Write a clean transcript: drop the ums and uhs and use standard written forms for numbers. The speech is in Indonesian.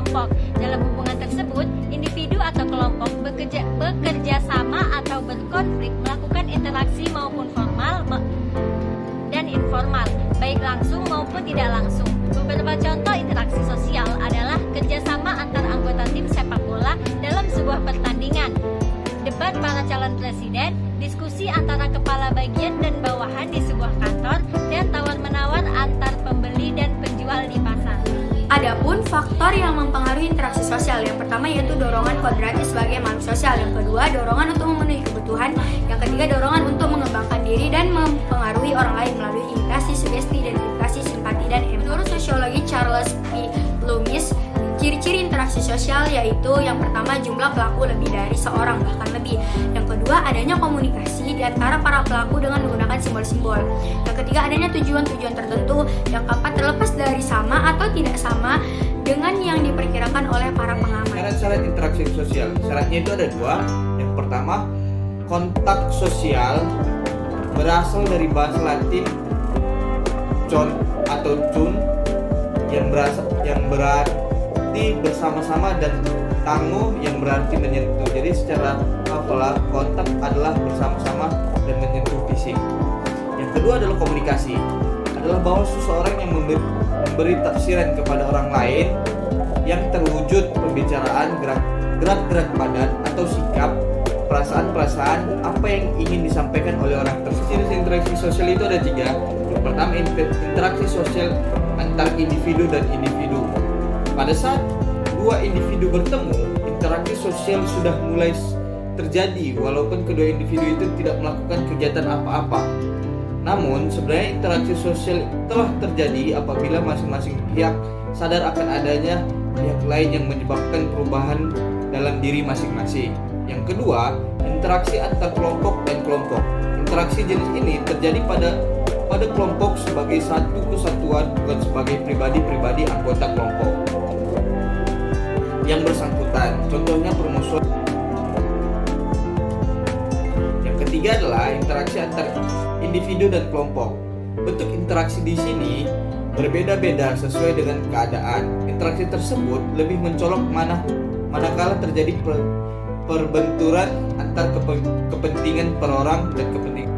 kelompok. Dalam hubungan tersebut, individu atau kelompok bekerja sama atau berkonflik melakukan interaksi maupun formal dan informal, baik langsung maupun tidak langsung. Beberapa contoh interaksi sosial adalah kerjasama antar anggota tim sepak bola dalam sebuah pertandingan, debat para calon presiden, diskusi antara kepala bagian dan bawahan di sebuah kantor, dan tawar-menawar antar pembeli dan penjual di pasar. Adapun faktor yang mempengaruhi interaksi sosial, yang pertama yaitu dorongan kodratis sebagai makhluk sosial, yang kedua dorongan untuk memenuhi kebutuhan, yang ketiga dorongan untuk mengembangkan diri dan mempengaruhi orang lain melalui imitasi, sugesti, identifikasi, simpati, dan empati. Menurut sosiologi Charles P. Loomis, ciri-ciri interaksi sosial yaitu yang pertama jumlah pelaku lebih dari seorang bahkan lebih, yang kedua adanya komunikasi di antara para pelaku dengan menggunakan simbol-simbol, yang ketiga adanya tujuan-tujuan tertentu, yang keempat terlepas dari sama atau tidak sama dengan yang diperkirakan oleh para pengamat. Syarat-syarat interaksi sosial, syaratnya itu ada dua. Yang pertama, kontak sosial berasal dari bahasa Latin con atau cun yang berarti bersama-sama dan tango yang berarti menyentuh. Jadi secara hafalah kontak adalah bersama-sama dan menyentuh fisik. Yang kedua adalah komunikasi, adalah bahwa seseorang yang memberi tafsiran kepada orang lain yang terwujud pembicaraan, gerak-gerak badan atau sikap, perasaan-perasaan apa yang ingin disampaikan oleh orang tersebut. Jenis interaksi sosial itu ada tiga. Yang pertama, interaksi sosial antar individu dan individu. Pada saat dua individu bertemu, interaksi sosial sudah mulai terjadi walaupun kedua individu itu tidak melakukan kegiatan apa-apa. Namun sebenarnya interaksi sosial telah terjadi apabila masing-masing pihak sadar akan adanya pihak lain yang menyebabkan perubahan dalam diri masing-masing. Yang kedua, interaksi antar kelompok dan kelompok. Interaksi jenis ini terjadi pada kelompok sebagai satu kesatuan, bukan sebagai pribadi-pribadi anggota kelompok yang bersangkutan. Contohnya permusuhan. Yang ketiga adalah interaksi antar individu dan kelompok. Bentuk interaksi di sini berbeda-beda sesuai dengan keadaan. Interaksi tersebut lebih mencolok manakala terjadi perbenturan antar kepentingan per orang dan kepentingan